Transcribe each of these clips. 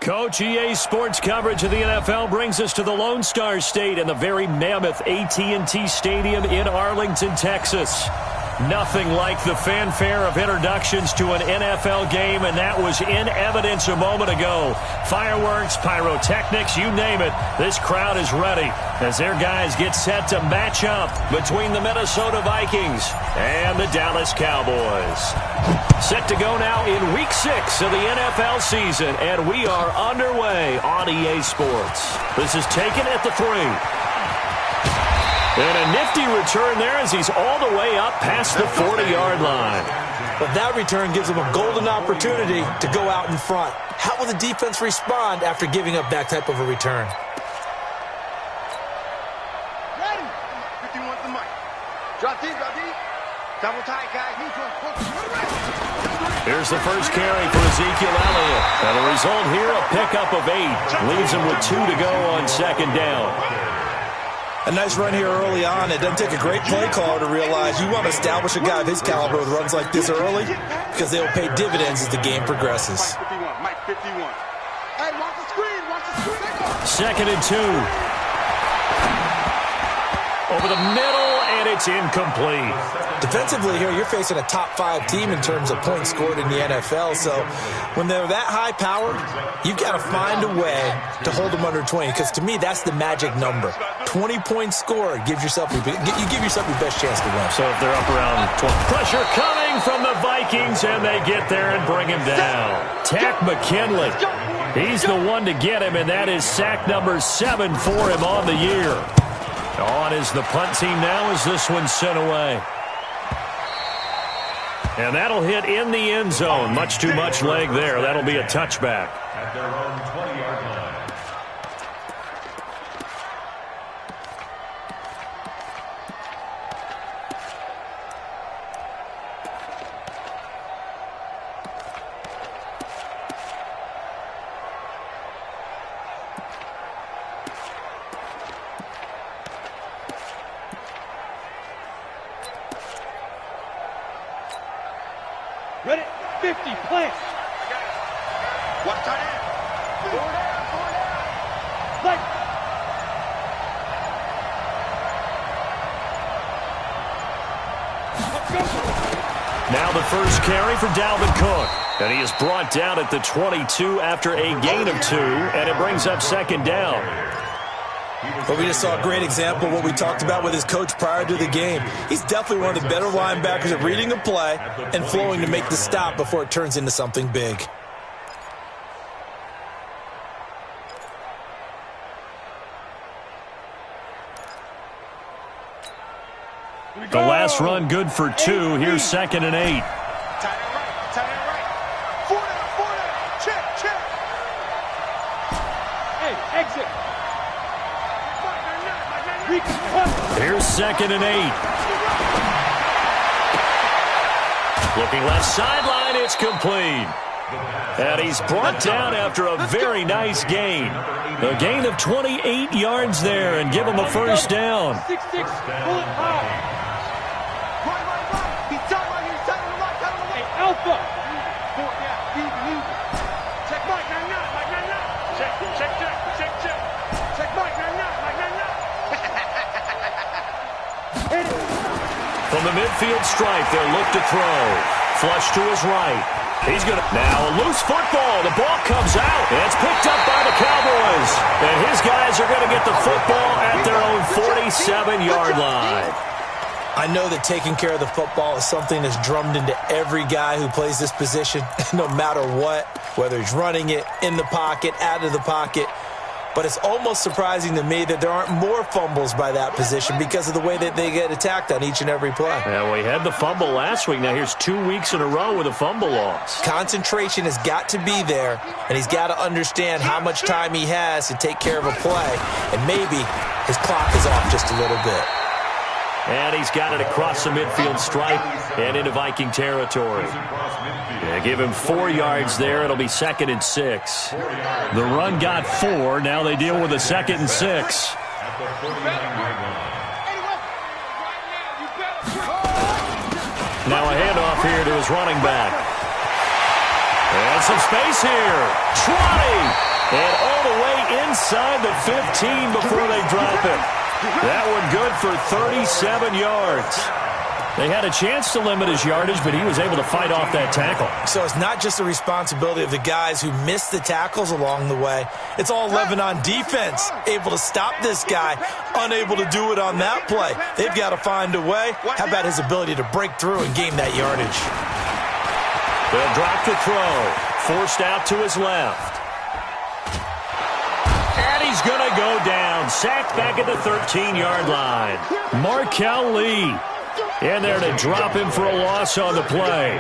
Coach, EA Sports coverage of the NFL brings us to the Lone Star State and the very mammoth AT&T Stadium in Arlington, Texas. Nothing like the fanfare of introductions to an NFL game, and that was in evidence a moment ago. Fireworks, pyrotechnics, you name it. This crowd is ready as their guys get set to match up between the Minnesota Vikings and the Dallas Cowboys. Set to go now in Week 6 of the NFL season, and we are underway on EA Sports. This is taken at the 3. And a nifty return there as he's all the way up past the 40-yard line. But that return gives him a golden opportunity to go out in front. How will the defense respond after giving up that type of a return? Ready. 51 to the mic. Drop deep, drop deep. Double tight, guys. Here's the first carry for Ezekiel Elliott. And the result here, a pickup of 8. Leaves him with 2 to go on second down. A nice run here early on. It doesn't take a great play caller to realize you want to establish a guy of his caliber with runs like this early because they'll pay dividends as the game progresses. Mike 51. Hey, watch the screen. Watch the screen. Second and 2. Over the middle, and it's incomplete. Defensively here, you're facing a top 5 team in terms of points scored in the NFL. So when they're that high powered, you've got to find a way to hold them under 20. Because to me, that's the magic number. 20 points scored gives yourself you give yourself your best chance to win. So if they're up around 20. Pressure coming from the Vikings, and they get there and bring him down. Tack McKinley. He's the one to get him, and that is sack number 7 for him on the year. On is the punt team now as this one's sent away. And that'll hit in the end zone. Much too much leg there. That'll be a touchback. At their own 20-yard line. Ready? 50, plant. Watch tight end. Four down. Like. Now the first carry for Dalvin Cook. And he is brought down at the 22 after a gain of 2, and it brings up second down. But we just saw a great example of what we talked about with his coach prior to the game. He's definitely one of the better linebackers at reading a play and flowing to make the stop before it turns into something big. The last run good for 2. Here's second and 8. Tight end right. Tight end right. 4 down. Check. Hey, exit. Here's second and 8. Looking left sideline, it's complete. And he's brought down after a very nice gain. A gain of 28 yards there and give him a first down. 6-6, pull it high. Right. He's tight right here. He's tight on the right. Hey, Alpha. 4 down. Deep and easy. Check Mike. 9-9. Check. Check Mike. 9-9. From the midfield stripe, they'll look to throw. Flush to his right. He's going to... Now a loose football. The ball comes out. It's picked up by the Cowboys. And his guys are going to get the football at their own 47-yard line. I know that taking care of the football is something that's drummed into every guy who plays this position, no matter what, whether he's running it, in the pocket, out of the pocket. But it's almost surprising to me that there aren't more fumbles by that position because of the way that they get attacked on each and every play. Yeah, we had the fumble last week. Now here's 2 weeks in a row with a fumble loss. Concentration has got to be there, and he's got to understand how much time he has to take care of a play. And maybe his clock is off just a little bit. And he's got it across the midfield stripe and into Viking territory. Yeah, give him 4 yards there. It'll be second and 6. The run got 4. Now they deal with a second and 6. Now a handoff here to his running back. And some space here. Trotty And all the way inside the 15 before they drop it. That one good for 37 yards. They had a chance to limit his yardage, but he was able to fight off that tackle. So it's not just the responsibility of the guys who missed the tackles along the way. It's all 11 on defense, able to stop this guy, unable to do it on that play. They've got to find a way. How about his ability to break through and gain that yardage? They'll drop the throw. Forced out to his left. And he's going to go down. Sacked back at the 13-yard line. Markel Lee in there to drop him for a loss on the play.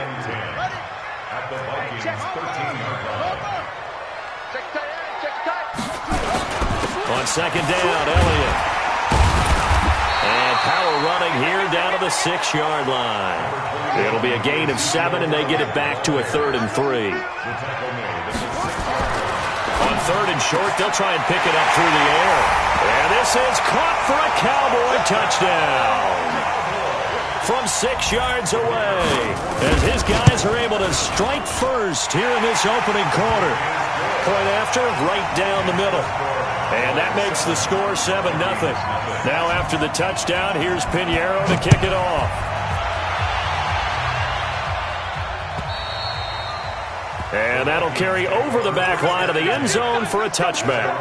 On second down, Elliott. And power running here down to the 6-yard line. It'll be a gain of 7, and they get it back to a 3rd and 3. On 3rd and short, they'll try and pick it up through the air. And this is caught for a Cowboy touchdown. From 6 yards away, as his guys are able to strike first here in this opening quarter. Point after, right down the middle. And that makes the score 7-0. Now after the touchdown, here's Pinheiro to kick it off. And that'll carry over the back line of the end zone for a touchback.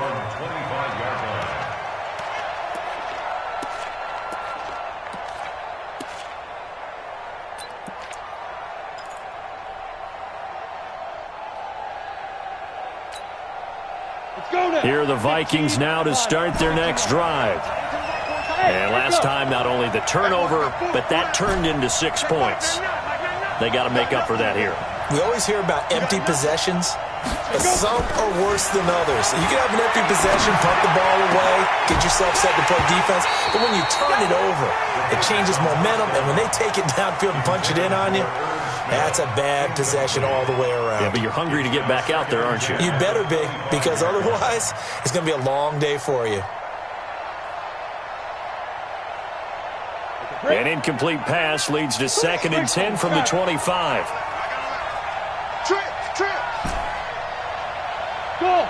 Here are the Vikings now to start their next drive. And last time, not only the turnover, but that turned into 6 points. They got to make up for that here. We always hear about empty possessions, but some are worse than others. You can have an empty possession, punt the ball away, get yourself set to play defense, but when you turn it over, it changes momentum, and when they take it downfield and punch it in on you, that's a bad possession all the way around. Yeah, but you're hungry to get back out there, aren't you? You better be, because otherwise, it's going to be a long day for you. An incomplete pass leads to 2nd and 10 from the 25. Trip. Go.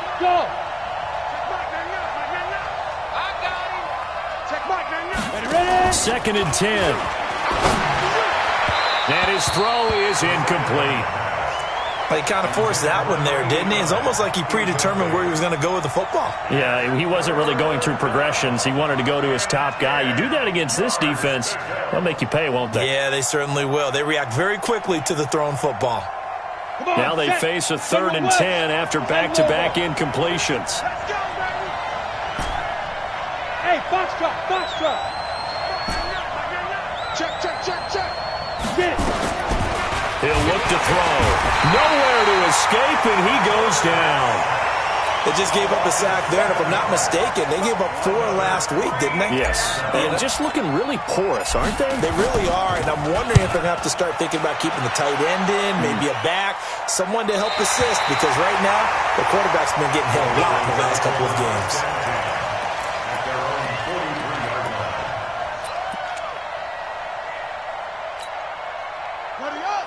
I got him. Check Mike. Ready? 2nd and 10. And his throw is incomplete. He kind of forced that one there, didn't he? It's almost like he predetermined where he was going to go with the football. Yeah, he wasn't really going through progressions. He wanted to go to his top guy. You do that against this defense, they'll make you pay, won't they? Yeah, they certainly will. They react very quickly to the thrown football. Now they face a 3rd and 10 after back-to-back incompletions. Hey, box drop. Check. Get it. He'll look to throw. Nowhere to escape, and he goes down. They just gave up a sack there, and if I'm not mistaken, they gave up 4 last week, didn't they? Yes. And just looking really porous, aren't they? They really are, and I'm wondering if they're going to have to start thinking about keeping the tight end in, maybe a back, someone to help assist, because right now, the quarterback's been getting hit a lot in the last couple of games.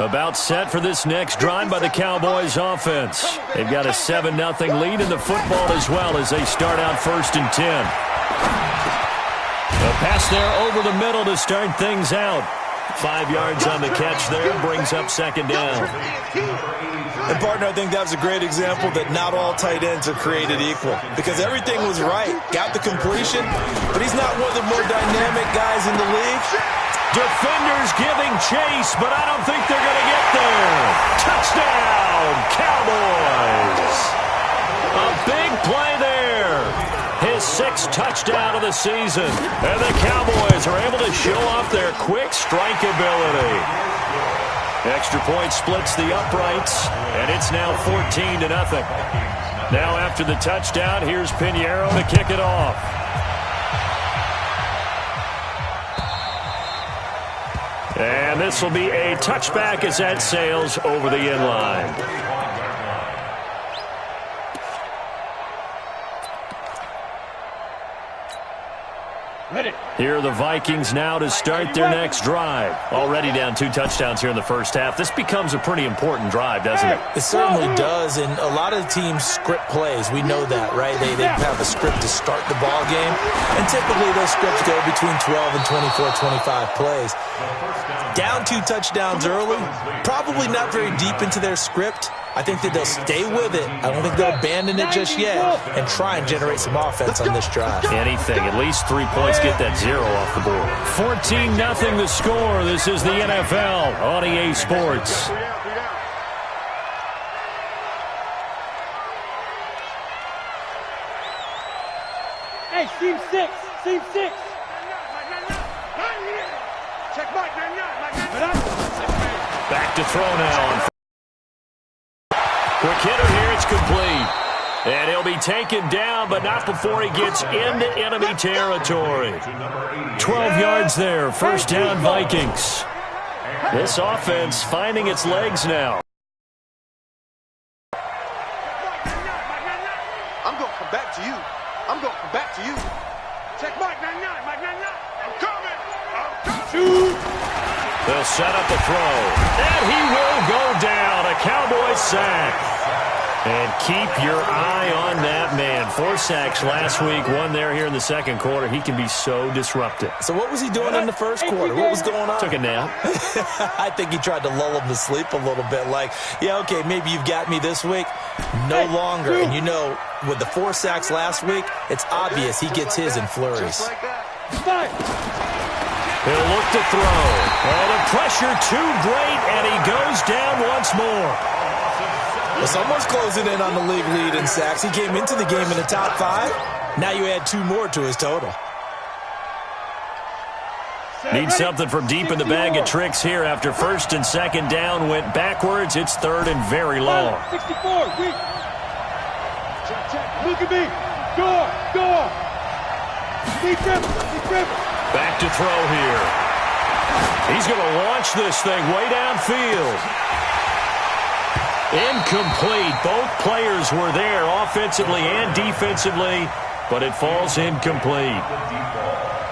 About set for this next drive by the Cowboys offense. They've got a 7-0 lead in the football as well as they start out 1st and 10. A pass there over the middle to start things out. 5 yards on the catch there, brings up 2nd down. And, partner, I think that was a great example that not all tight ends are created equal, because everything was right. Got the completion, but he's not one of the more dynamic guys in the league. Defenders giving chase, but I don't think they're going to get there. Touchdown, Cowboys. A big play there. His 6th touchdown of the season. And the Cowboys are able to show off their quick strike ability. Extra point splits the uprights, and it's now 14-0. Now after the touchdown, here's Pinheiro to kick it off. And this will be a touchback as that sails over the end line. Ready. Here are the Vikings now to start their next drive. Already down 2 touchdowns here in the first half. This becomes a pretty important drive, doesn't it? It certainly does, and a lot of the teams script plays. We know that, right? They have a script to start the ball game, and typically those scripts go between 12 and 24, 25 plays. Down 2 touchdowns early, probably not very deep into their script. I think that they'll stay with it. I don't think they'll abandon it just yet and try and generate some offense on this drive. Anything. At least 3 points, get that 0 off the board. 14-0 the score. This is the NFL on EA Sports. Hey, seam 6. Seam 6. Check Mike, 9-9. Back to throw now. Quick hitter here, it's complete. And he'll be taken down, but not before he gets into enemy territory. 12 yards there, first down Vikings. This offense finding its legs now. I'm going to come back to you. I'm going to come back to you. Check Mike, 9-9. Mike, 9-9. I'm coming. Shoot. They'll set up a throw. And he will go down. A Cowboys sack. And keep your eye on that man. 4 sacks last week, 1 there here in the second quarter. He can be so disruptive. So what was he doing in the first quarter? What was going on? Took a nap. I think he tried to lull him to sleep a little bit. Like, yeah, okay, maybe you've got me this week. No longer. And you know, with the 4 sacks last week, it's obvious he gets his in flurries. He'll look to throw. Oh, the pressure too great, and he goes down once more. Well, someone's closing in on the league lead in sacks. He came into the game in the top 5. Now you add 2 more to his total. Need something from deep in the bag of tricks here after first and second down went backwards. It's third and very long. 64, weak. Check. Look at me. Door. Deep grip. Back to throw here. He's going to launch this thing way downfield. Incomplete. Both players were there offensively and defensively, but it falls incomplete.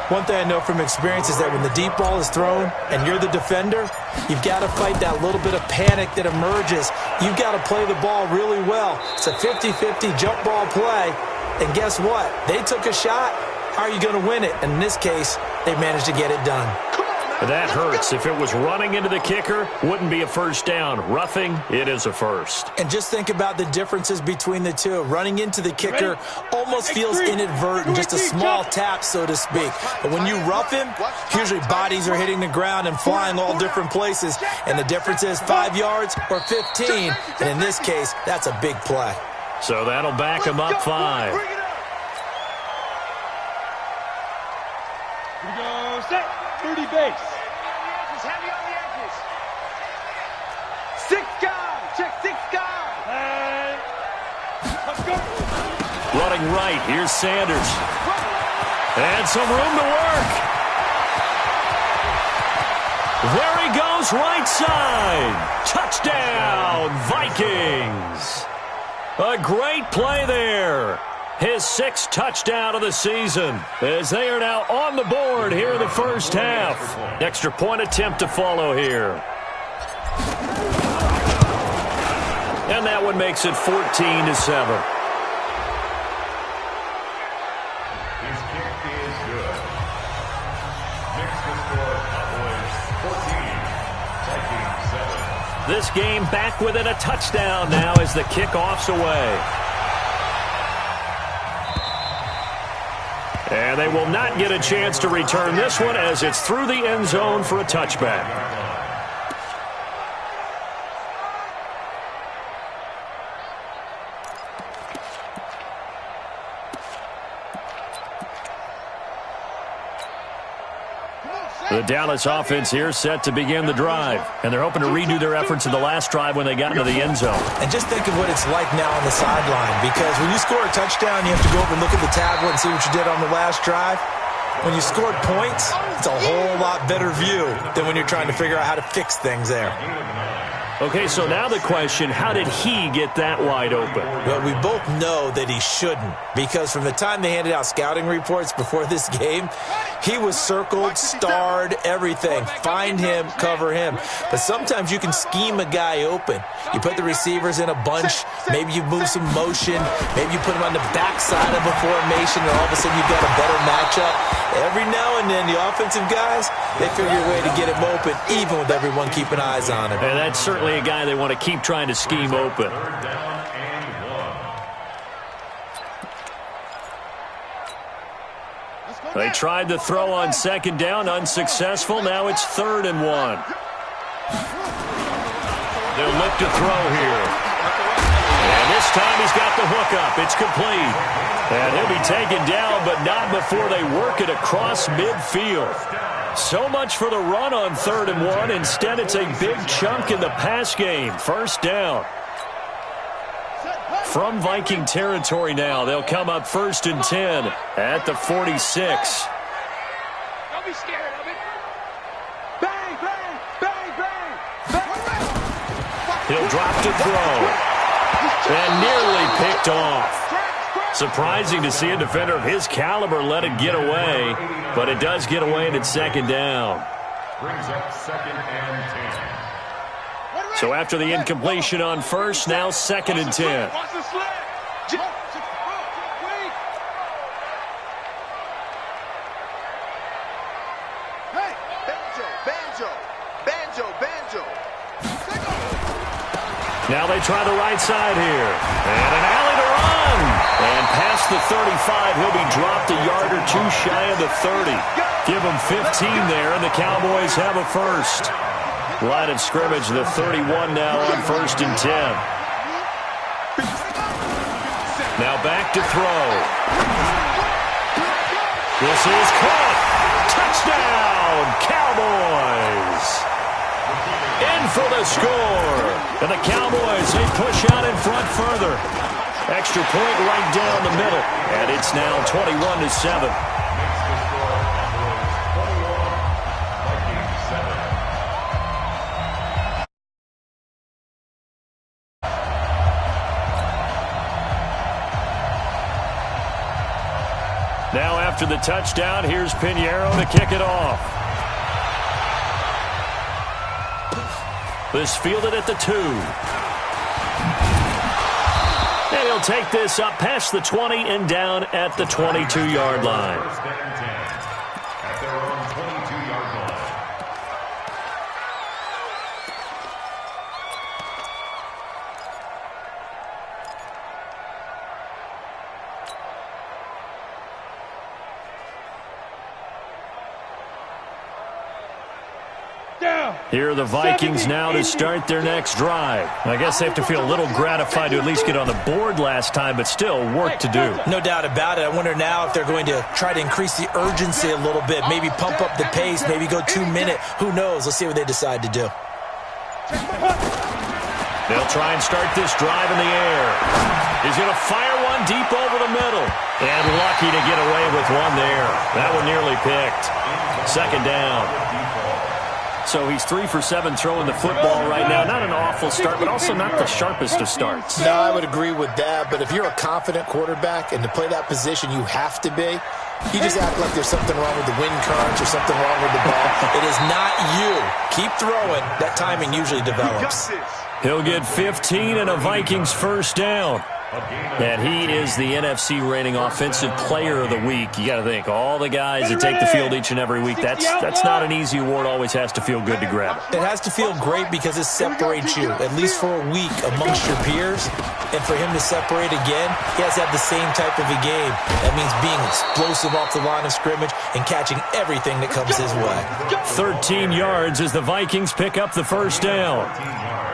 One thing I know from experience is that when the deep ball is thrown and you're the defender, you've got to fight that little bit of panic that emerges. You've got to play the ball really well. It's a 50-50 jump ball play, and guess what? They took a shot. How are you going to win it? And in this case, they managed to get it done. That hurts. If it was running into the kicker, wouldn't be a first down. Roughing, it is a first. And just think about the differences between the two. Running into the kicker almost feels inadvertent, just a small tap, so to speak. But when you rough him, usually bodies are hitting the ground and flying all different places. And the difference is 5 yards or 15. And in this case, that's a big play. So that'll back him up 5. Here we go. Set. 30 base. Heavy on the edges. 6 guys. Check 6 guys. Let's go. Running right. Here's Sanders. And some room to work. There he goes, right side. Touchdown, Vikings. A great play there. His 6th touchdown of the season as they are now on the board here in the first half. Extra point attempt to follow here. And that one makes it 14-7. His kick is good. Next to score, Cowboys 14, Vikings 7. This game back within a touchdown now as the kickoff's away. And they will not get a chance to return this one as it's through the end zone for a touchback. The Dallas offense here set to begin the drive. And they're hoping to redo their efforts in the last drive when they got into the end zone. And just think of what it's like now on the sideline. Because when you score a touchdown, you have to go over and look at the tablet and see what you did on the last drive. When you scored points, it's a whole lot better view than when you're trying to figure out how to fix things there. Okay, so now the question, how did he get that wide open? Well, we both know that he shouldn't, because from the time they handed out scouting reports before this game, He was circled, starred, everything. Find him, cover him. But sometimes you can scheme a guy open. You put the receivers in a bunch. Maybe you move some motion. Maybe you put him on the backside of a formation, and all of a sudden you've got a better matchup. Every now and then, the offensive guys, they figure a way to get him open, even with everyone keeping eyes on him. And that's certainly a guy they want to keep trying to scheme open. They tried to throw on second down, unsuccessful. Now it's 3rd and 1. They'll look to throw here. And this time he's got the hook up. It's complete. And he'll be taken down, but not before they work it across midfield. So much for the run on 3rd and 1. Instead, it's a big chunk in the pass game. 1st down. From Viking territory now, they'll come up 1st and 10 at the 46. Don't be scared of it. Bang, bang, bang, bang, bang. He'll drop to throw. And nearly picked off. Surprising to see a defender of his caliber let it get away, but it does get away and it's 2nd down. Brings up 2nd and 10. So after the incompletion on 1st, now 2nd and 10. Watch the sled. Hey, banjo, banjo, banjo, banjo. Now they try the right side here. And an alley to run. And past the 35, he'll be dropped a yard or 2 shy of the 30. Give him 15 there, and the Cowboys have a 1st. Line of scrimmage, the 31 now on 1st and 10. Now back to throw. This is caught. Touchdown, Cowboys. In for the score. And the Cowboys, they push out in front further. Extra point right down the middle. And it's now 21-7. Now after the touchdown, here's Pinheiro to kick it off. This fielded at the 2. And he'll take this up past the 20 and down at the 22-yard line. 1st and 10 at their own 22-yard line. Here are the Vikings now to start their next drive. I guess they have to feel a little gratified to at least get on the board last time, but still work to do. No doubt about it. I wonder now if they're going to try to increase the urgency a little bit, maybe pump up the pace, maybe go 2-minute. Who knows? Let's see what they decide to do. They'll try and start this drive in the air. He's going to fire one deep over the middle. And lucky to get away with one there. That one nearly picked. 2nd down. So he's 3 for 7 throwing the football right now. Not an awful start, but also not the sharpest of starts. No, I would agree with that. But if you're a confident quarterback and to play that position, you have to be. You just act like there's something wrong with the wind currents or something wrong with the ball. It is not you. Keep throwing. That timing usually develops. He'll get 15 and a Vikings 1st down. And he is the NFC reigning offensive player of the week. You got to think, all the guys that take the field each and every week, that's not an easy award. Always has to feel good to grab it. It has to feel great because it separates you, at least for a week, amongst your peers. And for him to separate again, he has to have the same type of a game. That means being explosive off the line of scrimmage and catching everything that comes his way. 13 yards as the Vikings pick up the 1st down.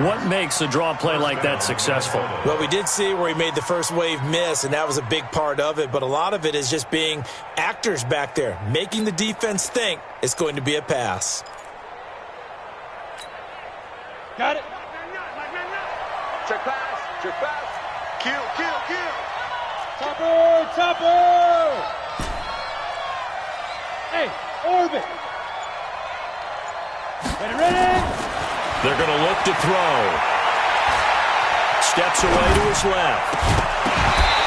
What makes a draw play like that successful? Well, we did see where he made the first wave miss, and that was a big part of it. But a lot of it is just being actors back there, making the defense think it's going to be a pass. Got it. Check pass. Check pass. Kill, kill, kill. Topper, topper. Hey, orbit. Ready. They're going to look to throw. Steps away to his left.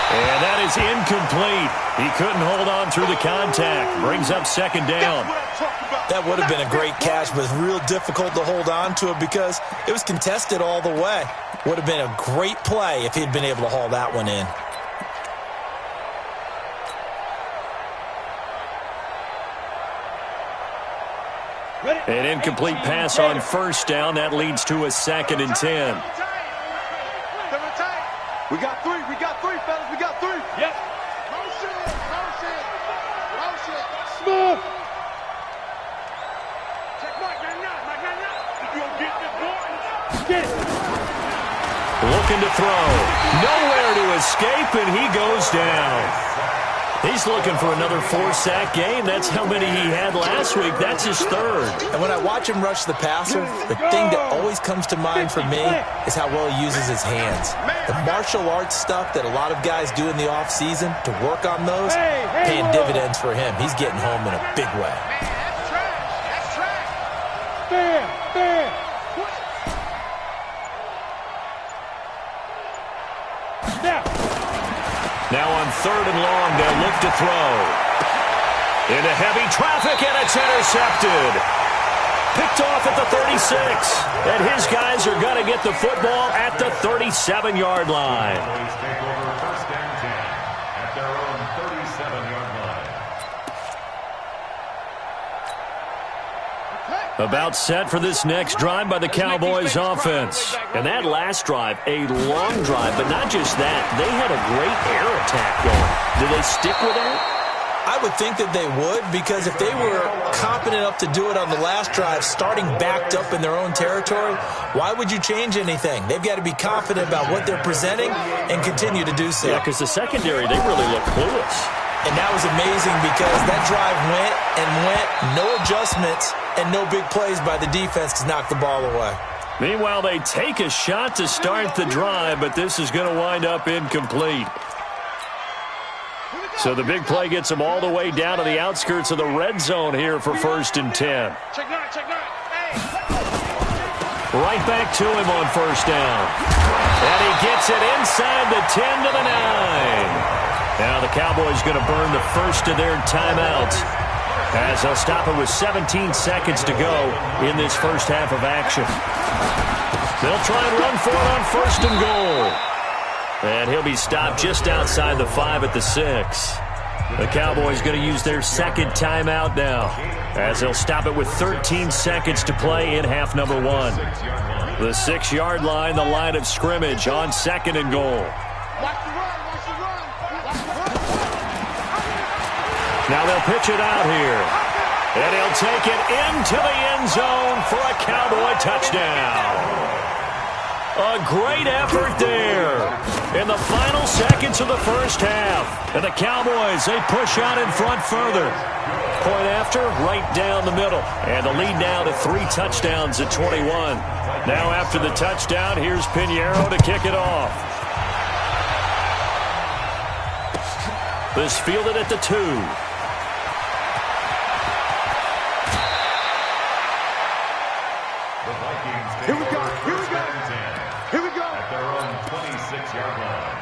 And that is incomplete. He couldn't hold on through the contact. Brings up second down. That would have been a great catch, but it's real difficult to hold on to it because it was contested all the way. Would have been a great play if he'd been able to haul that one in. An incomplete pass on first down. That leads to a 2nd and 10. We got three, fellas. We got three. Yep. Motion. Smooth. Check Mike 99. You gonna get this boy? Get it. Looking to throw. Nowhere to escape, and he goes down. He's looking for another 4-sack game. That's how many he had last week. That's his 3rd. And when I watch him rush the passer, the thing that always comes to mind for me is how well he uses his hands. The martial arts stuff that a lot of guys do in the offseason to work on those, paying dividends for him. He's getting home in a big way. That's trash. Fair. Now on 3rd and long, they'll look to throw. Into heavy traffic, and it's intercepted. Picked off at the 36. And his guys are going to get the football at the 37-yard line. Take over 1st and 10 at their own 37-yard line. About set for this next drive by the Cowboys offense. And that last drive, a long drive, but not just that. They had a great air attack going. Do they stick with that? I would think that they would, because if they were competent enough to do it on the last drive, starting backed up in their own territory, why would you change anything? They've got to be confident about what they're presenting and continue to do so. Yeah, because the secondary, they really look clueless. And that was amazing because that drive went, no adjustments, and no big plays by the defense to knock the ball away. Meanwhile, they take a shot to start the drive, but this is going to wind up incomplete. So the big play gets them all the way down to the outskirts of the red zone here for 1st and 10. Check nine. Hey. Right back to him on 1st down. And he gets it inside the 10 to the 9. Now the Cowboys going to burn the first of their timeouts as they'll stop it with 17 seconds to go in this first half of action. They'll try and run for it on 1st and goal. And he'll be stopped just outside the 5 at the 6. The Cowboys going to use their 2nd timeout now as they'll stop it with 13 seconds to play in half number 1. The 6-yard line, the line of scrimmage on 2nd and goal. Now they'll pitch it out here. And he'll take it into the end zone for a Cowboy touchdown. A great effort there in the final seconds of the first half. And the Cowboys, they push out in front further. Point after, right down the middle. And the lead now to 3 touchdowns at 21. Now after the touchdown, here's Pinheiro to kick it off. This fielded at the 2. The Vikings take Here we go. over 1st and 10 Here we go. at their own 26-yard line.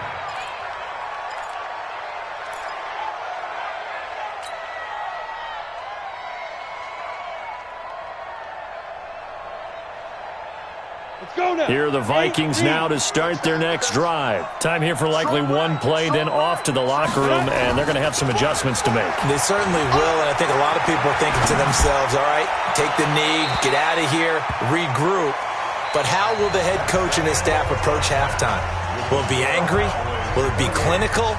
Let's go now. Here are the Vikings now to start their next drive. Time here for likely one play, then off to the locker room, and they're going to have some adjustments to make. They certainly will, and I think a lot of people are thinking to themselves, all right, take the knee, get out of here, regroup. But how will the head coach and his staff approach halftime? Will it be angry? Will it be clinical?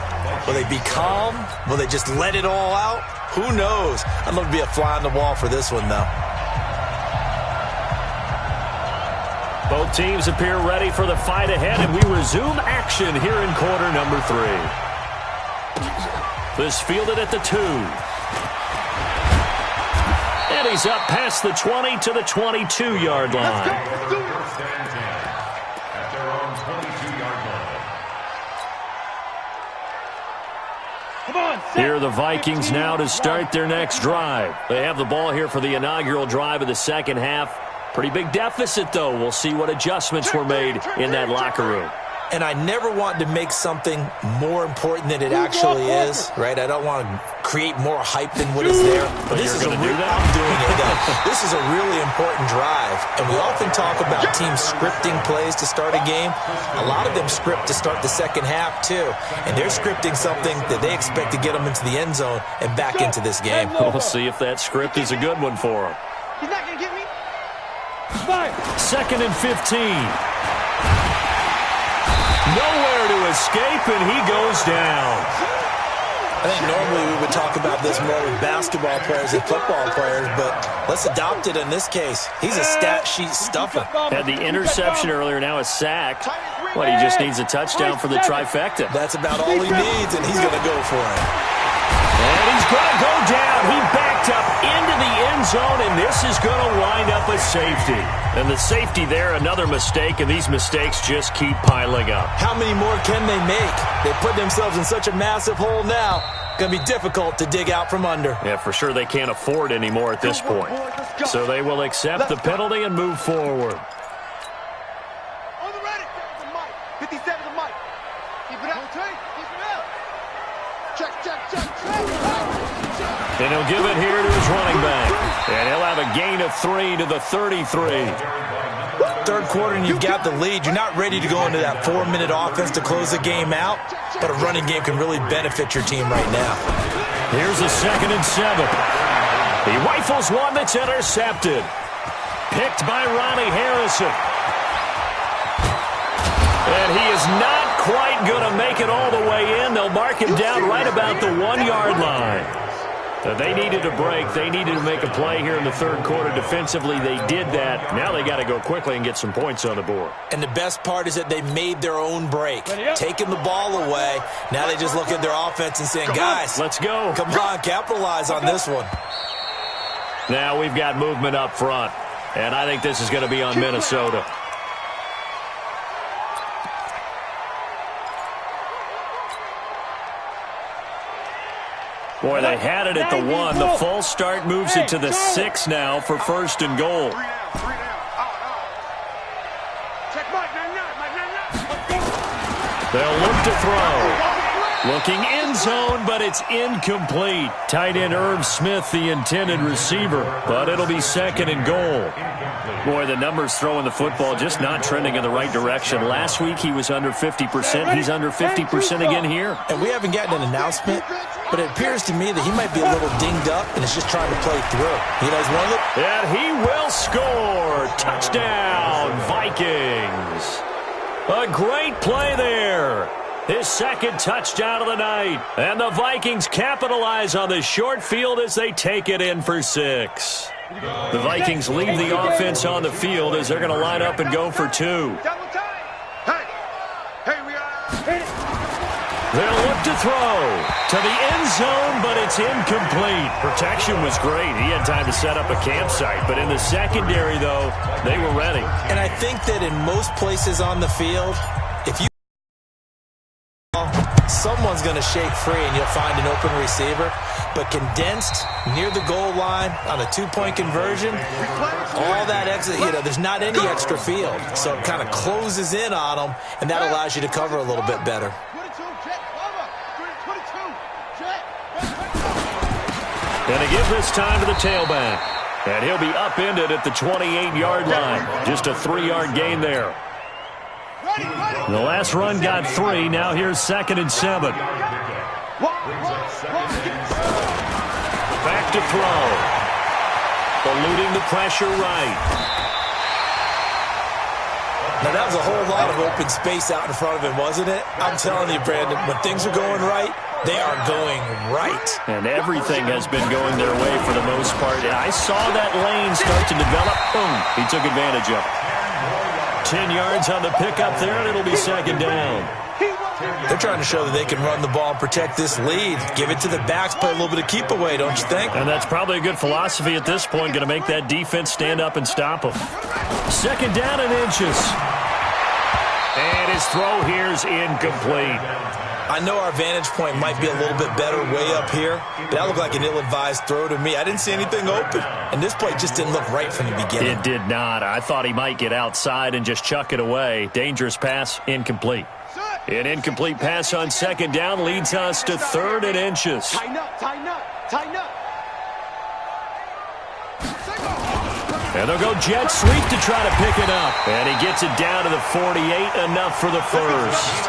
Will they be calm? Will they just let it all out? Who knows? I'm going to be a fly on the wall for this one, though. Both teams appear ready for the fight ahead, and we resume action here in quarter number 3. This fielded at the 2. And he's up past the 20 to the 22-yard line. First and 10 at their own 22-yard line. Come on, set. Here are the Vikings now to start their next drive. They have the ball here for the inaugural drive of the second half. Pretty big deficit, though. We'll see what adjustments were made in that locker room. And I never want to make something more important than it actually is, right? I don't want to create more hype than what is there. But this is I'm doing it. This is a really important drive. And we often talk about teams scripting plays to start a game. A lot of them script to start the second half, too. And they're scripting something that they expect to get them into the end zone and back into this game. We'll see if that script is a good one for them. He's not going to get me. 2nd and 15. Nowhere to escape, and he goes down. I think normally we would talk about this more with basketball players and football players, but let's adopt it in this case. He's a stat sheet stuffer. Had the interception earlier, now a sack. What, he just needs a touchdown for the trifecta. That's about all he needs, and he's going to go for it. And he's going to go down. He backed up into the end zone, and this is going to wind up a safety. And the safety there, another mistake, and these mistakes just keep piling up. How many more can they make? They put themselves in such a massive hole now. Going to be difficult to dig out from under. Yeah, for sure they can't afford any more at this point. So they will accept the penalty and move forward. On the ready. 57 to Mike. Keep it out. Keep it out. Check. And he'll give it here to his running back. And he'll have a gain of 3 to the 33. Third quarter and you've got the lead. You're not ready to go into that 4-minute offense to close the game out, but a running game can really benefit your team right now. Here's a 2nd and 7. He rifles one that's intercepted. Picked by Ronnie Harrison. And he is not quite going to make it all the way in. They'll mark him down right about the 1-yard line. They needed a break. They needed to make a play here in the third quarter. Defensively, they did that. Now they got to go quickly and get some points on the board. And the best part is that they made their own break. Taking the ball away. Now they just look at their offense and saying, guys, let's go. Come on, capitalize on this one. Now we've got movement up front. And I think this is going to be on Minnesota. Boy, they had it at the 1. The false start moves it to the 6 now for 1st and goal. Check Mike. They'll look to throw. Looking end zone, but it's incomplete. Tight end Irv Smith, the intended receiver, but it'll be 2nd and goal. Boy, the numbers throwing the football just not trending in the right direction. Last week he was under 50%. He's under 50% again here. And we haven't gotten an announcement, but it appears to me that he might be a little dinged up and is just trying to play through. You know, he's one of the... And he will score. Touchdown, Vikings. A great play there. His 2nd touchdown of the night. And the Vikings capitalize on the short field as they take it in for 6. The Vikings leave the offense on the field as they're going to line up and go for 2. Double time. Hey, we are. They'll look to throw to the end zone, but it's incomplete. Protection was great. He had time to set up a campsite, but in the secondary, though, they were ready. And I think that in most places on the field, if you someone's going to shake free and you'll find an open receiver. But condensed near the goal line on a 2-point conversion, all that extra, there's not any extra field. So it kind of closes in on them, and that allows you to cover a little bit better. And to give this time to the tailback. And he'll be upended at the 28-yard line. Just a 3-yard gain there. The last run got 3. Now here's 2nd and 7. Back to throw. Eluding the pressure right. Now, that was a whole lot of open space out in front of him, wasn't it? I'm telling you, Brandon, when things are going right, they are going right. And everything has been going their way for the most part. And I saw that lane start to develop. Boom. He took advantage of it. 10 yards on the pickup there, and it'll be 2nd down. They're trying to show that they can run the ball and protect this lead. Give it to the backs, play a little bit of keep away, don't you think? And that's probably a good philosophy at this point, going to make that defense stand up and stop them. 2nd down and inches. And his throw here is incomplete. I know our vantage point might be a little bit better way up here, but that looked like an ill-advised throw to me. I didn't see anything open, and this play just didn't look right from the beginning. It did not. I thought he might get outside and just chuck it away. Dangerous pass, incomplete. An incomplete pass on second down leads us to 3rd and inches. Tighten up, tighten up, tighten up. And they'll go jet sweep to try to pick it up. And he gets it down to the 48, enough for the first.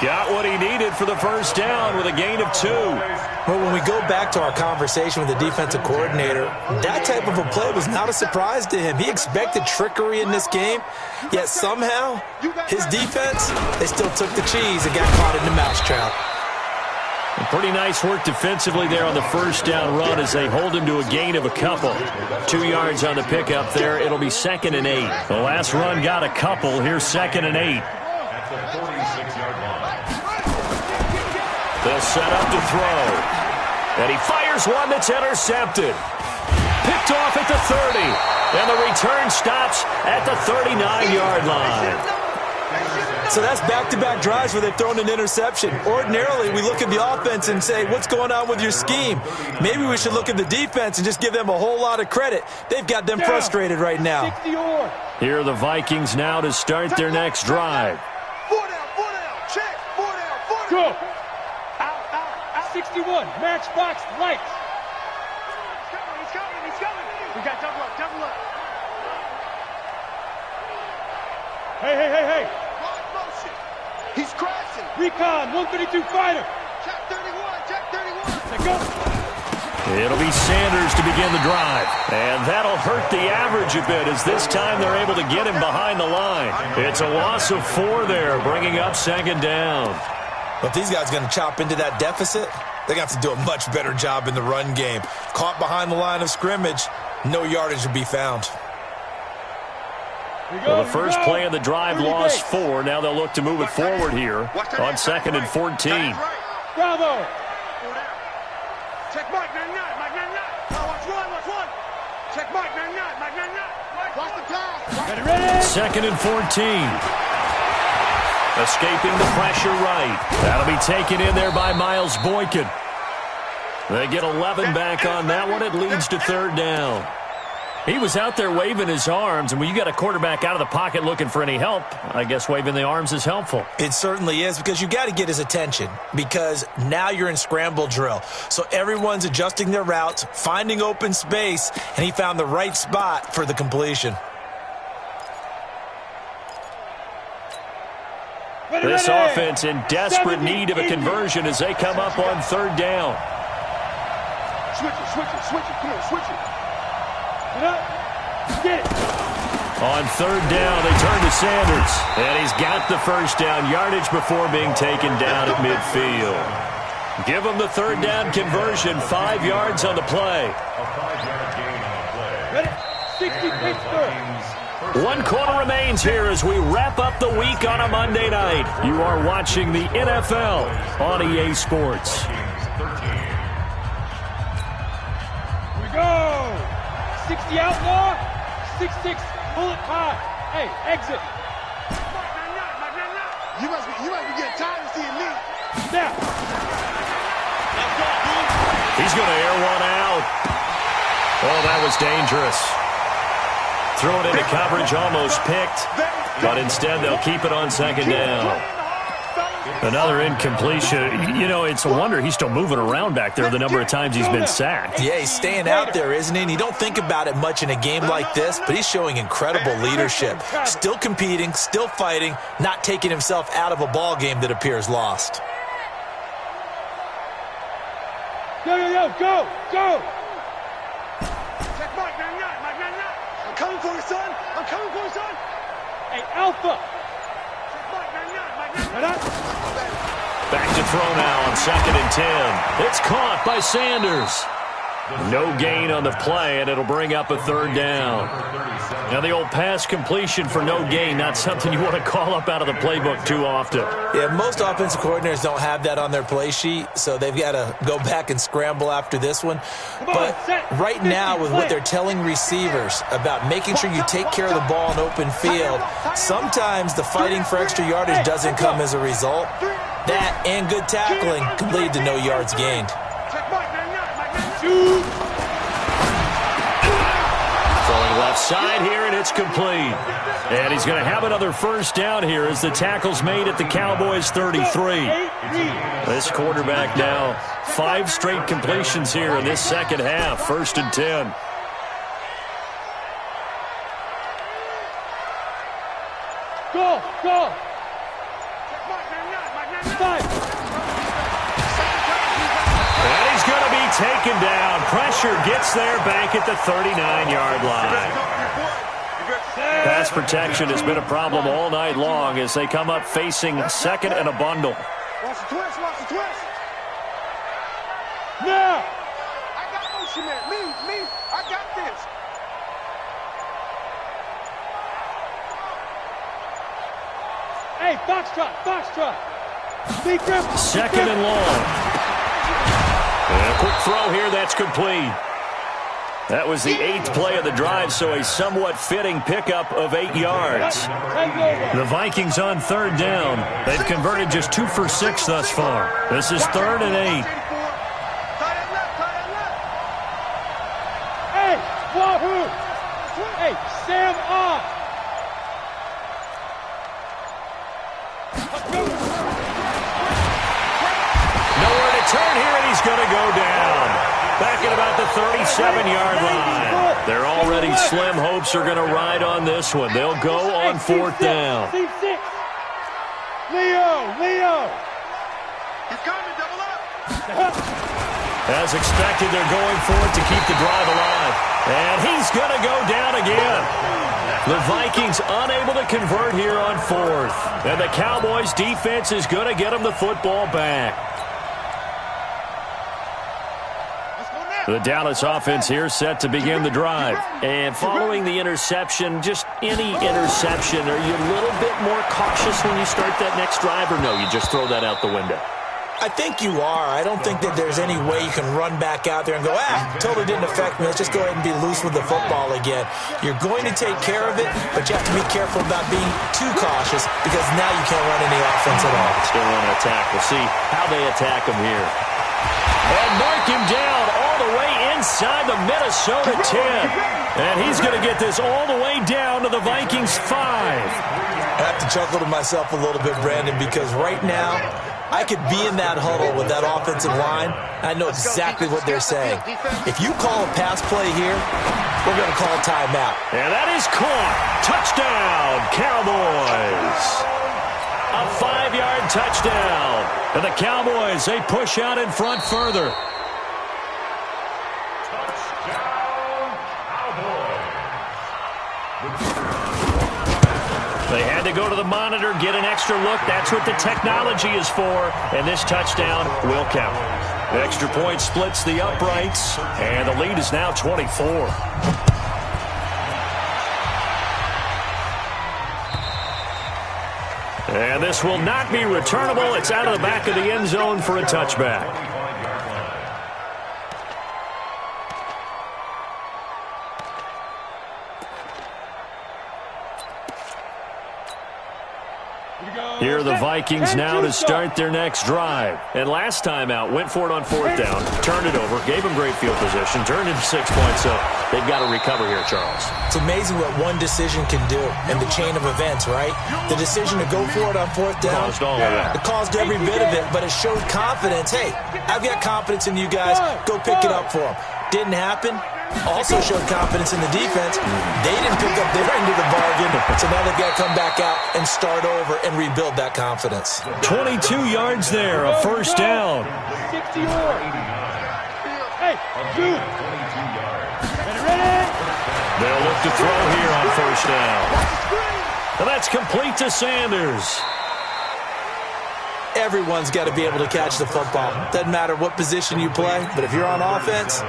Got what he needed for the first down with a gain of 2. Well, when we go back to our conversation with the defensive coordinator, that type of a play was not a surprise to him. He expected trickery in this game, yet somehow his defense, they still took the cheese and got caught in the mousetrap. Pretty nice work defensively there on the first down run as they hold him to a gain of a couple. 2 yards on the pickup there. It'll be 2nd and 8. The last run got a couple. Here's 2nd and 8. At the 46-yard line. They'll set up to throw. And he fires one that's intercepted. Picked off at the 30. And the return stops at the 39-yard line. So that's back-to-back drives where they've thrown an interception. Ordinarily, we look at the offense and say, what's going on with your scheme? Maybe we should look at the defense and just give them a whole lot of credit. They've got them frustrated right now. Here are the Vikings now to start their next drive. 4 down, check, 4 down, go. Out, 61, matchbox, lights. He's coming. We got double up. Hey. Motion. He's crashing. Recon, 132 fighter. Check 31. Let go. It'll be Sanders to begin the drive. And that'll hurt the average a bit as this time they're able to get him behind the line. It's a loss of 4 there, bringing up 2nd down. But if these guys are going to chop into that deficit, they're going to have to do a much better job in the run game. Caught behind the line of scrimmage, no yardage will be found. Well, the first play of the drive lost 4. Now they'll look to move it forward here on 2nd and 14. Bravo. Check Mike 99. Watch one. Check Mike 99. Watch the pass. Ready. 2nd and 14. Escaping the pressure right. That'll be taken in there by Miles Boykin. They get 11 back on that one. It leads to 3rd down. He was out there waving his arms, and when you got a quarterback out of the pocket looking for any help, I guess waving the arms is helpful. It certainly is, because you got to get his attention, because now you're in scramble drill. So everyone's adjusting their routes, finding open space, and he found the right spot for the completion. This offense in desperate need of a conversion as they come up on 3rd down. Switch it. Come on, switch it. Get it. On 3rd down, they turn to Sanders. And he's got the first down yardage before being taken down at midfield. Give him the 3rd down conversion, 5 yards on the play. A 5-yard gain on the play. Ready? 60 Pittsburgh. 1 quarter remains here as we wrap up the week on a Monday night. You are watching the NFL on EA Sports. Here we go. 60 outlaw. 6-6 bullet high. Hey, exit. You must be getting tired of seeing me. Now. He's going to air one out. Oh, that was dangerous. Throw it into coverage, almost picked, but instead they'll keep it on 2nd down. Another incompletion. You know, it's a wonder he's still moving around back there the number of times he's been sacked. Yeah, he's staying out there, isn't he? And you don't think about it much in a game like this, but he's showing incredible leadership. Still competing, still fighting, not taking himself out of a ball game that appears lost. Go. Check Mike 99. I'm coming for you, son. Hey, Alpha. Check Mike 99. Back to throw now on 2nd and 10. It's caught by Sanders. No gain on the play, and it'll bring up a 3rd down. Now the old pass completion for no gain, not something you want to call up out of the playbook too often. Yeah, most offensive coordinators don't have that on their play sheet, so they've got to go back and scramble after this one. But right now, with what they're telling receivers about making sure you take care of the ball in open field, sometimes the fighting for extra yardage doesn't come as a result. That and good tackling can lead to no yards gained. Throwing left side here, and it's complete. And he's going to have another first down here as the tackle's made at the Cowboys' 33. This quarterback now 5 straight completions here in this second half. 1st and 10. Go, go. And he's going to be taken down. Pressure gets there back at the 39-yard line. Pass protection has been a problem all night long as they come up facing second and a bundle. Watch the twist, watch the twist. Now. I got motion man. Me. I got this. Hey, box trot. Second and long. And a quick throw here, that's complete. That was the 8th play of the drive, so a somewhat fitting pickup of 8 yards. The Vikings on 3rd down. They've converted just 2 for 6 thus far. This is 3rd and 8. Hey, wahoo! Hey, Sam on! Nowhere to turn here, and he's going to go down. Back at about the 37-yard line. Their already slim hopes are going to ride on this one. They'll go on 4th down. Leo! He's coming, double up! As expected, they're going for it to keep the drive alive. And he's going to go down again. The Vikings unable to convert here on 4th. And the Cowboys' defense is going to get them the football back. The Dallas offense here set to begin the drive. And following the interception, just any interception, are you a little bit more cautious when you start that next drive, or no, you just throw that out the window? I think you are. I don't think that there's any way you can run back out there and go, totally didn't affect me. Let's just go ahead and be loose with the football again. You're going to take care of it, but you have to be careful about being too cautious because now you can't run any offense at all. Still on an attack. We'll see how they attack him here. And mark him down all the way inside the Minnesota 10. And he's going to get this all the way down to the Vikings 5. I have to chuckle to myself a little bit, Brandon, because right now I could be in that huddle with that offensive line. I know exactly what they're saying. If you call a pass play here, we're going to call a timeout. And that is caught. Touchdown, Cowboys. A 5-yard touchdown. And the Cowboys, they push out in front further. They had to go to the monitor, get an extra look. That's what the technology is for. And this touchdown will count. The extra point splits the uprights, and the lead is now 24. And this will not be returnable. It's out of the back of the end zone for a touchback. Here are the Vikings now to start their next drive. And last time out, went for it on 4th down, turned it over, gave them great field position, turned into 6 points, so they've got to recover here, Charles. It's amazing what one decision can do in the chain of events, right? The decision to go for it on 4th down, caused all of that. It caused every bit of it, but it showed confidence. Hey, I've got confidence in you guys. Go pick it up for them. Didn't happen. Also showed confidence in the defense. They didn't pick up their end of the bargain, so now they've got to come back out and start over and rebuild that confidence. 22 yards there, a first down. 60 yards. Hey, shoot. Ready? They'll look to throw here on first down. And that's complete to Sanders. Everyone's got to be able to catch the football. Doesn't matter what position you play, but if you're on offense,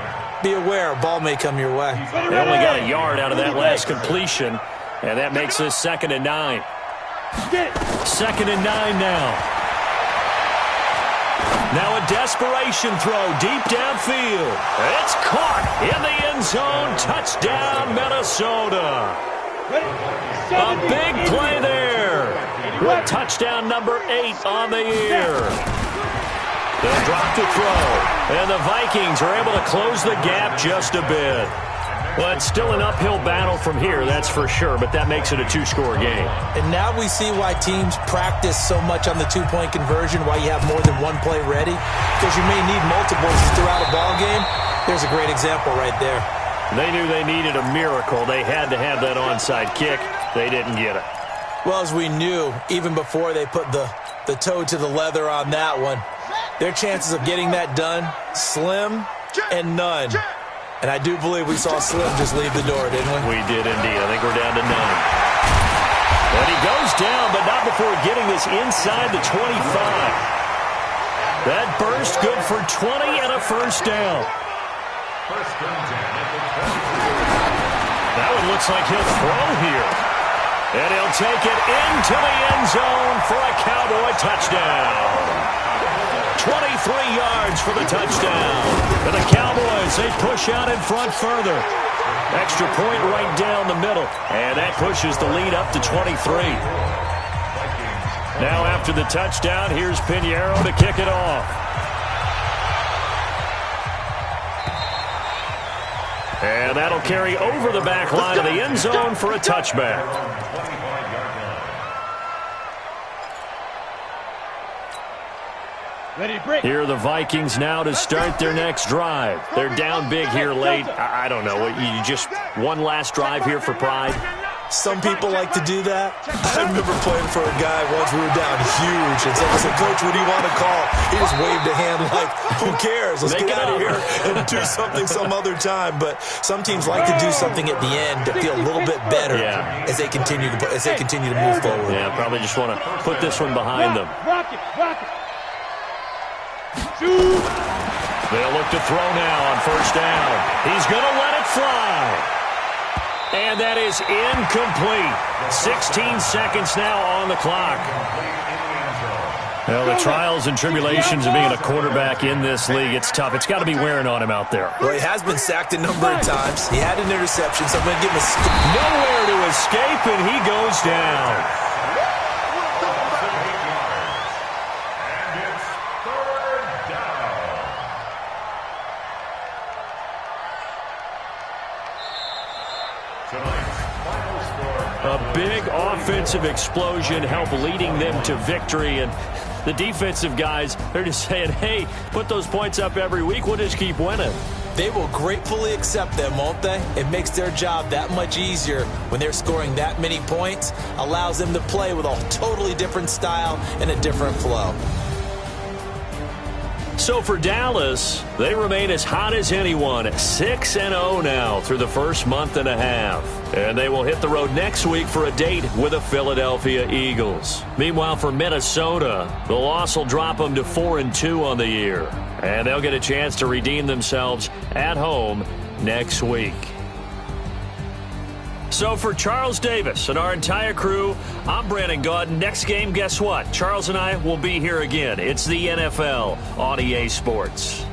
be aware a ball may come your way. They only got a yard out of that last completion, and that makes this 2nd and 9. 2nd and 9 now. Now a desperation throw deep downfield. It's caught in the end zone. Touchdown, Minnesota. A big play there. With touchdown number 8 on the year. They'll drop the throw, and the Vikings are able to close the gap just a bit. Well, it's still an uphill battle from here, that's for sure, but that makes it a two-score game. And now we see why teams practice so much on the two-point conversion, why you have more than one play ready, because you may need multiples throughout a ball game. There's a great example right there. They knew they needed a miracle. They had to have that onside kick. They didn't get it. Well, as we knew, even before they put the toe to the leather on that one, their chances of getting that done, slim and none. And I do believe we saw Slim just leave the door, didn't we? We did indeed. I think we're down to 9. And he goes down, but not before getting this inside the 25. That burst good for 20 and a first down. That one looks like he'll throw here. And he'll take it into the end zone for a Cowboy touchdown. 23 yards for the touchdown. And the Cowboys, they push out in front further. Extra point right down the middle. And that pushes the lead up to 23. Now after the touchdown, here's Pinheiro to kick it off. And that'll carry over the back line of the end zone for a touchback. Here are the Vikings now to start their next drive. They're down big here late. I don't know. You just one last drive here for pride? Some people like to do that. I remember playing for a guy once we were down huge. And someone said, Coach, what do you want to call? He just waved a hand like, who cares? Let's get out of here and do something some other time. But some teams like to do something at the end to feel a little bit better as they continue to move forward. Yeah, probably just want to put this one behind them. They'll look to throw now on first down. He's going to let it fly. And that is incomplete. 16 seconds now on the clock. Well, the trials and tribulations of being a quarterback in this league, it's tough. It's got to be wearing on him out there. Well, he has been sacked a number of times. He had an interception, so I'm going to give him nowhere to escape, and he goes down. A big offensive explosion helped leading them to victory. And the defensive guys, they're just saying, hey, put those points up every week. We'll just keep winning. They will gratefully accept them, won't they? It makes their job that much easier when they're scoring that many points. Allows them to play with a totally different style and a different flow. So for Dallas, they remain as hot as anyone, 6-0 now through the first month and a half. And they will hit the road next week for a date with the Philadelphia Eagles. Meanwhile, for Minnesota, the loss will drop them to 4-2 on the year. And they'll get a chance to redeem themselves at home next week. So for Charles Davis and our entire crew, I'm Brandon Gaudin. Next game, guess what? Charles and I will be here again. It's the NFL on EA Sports.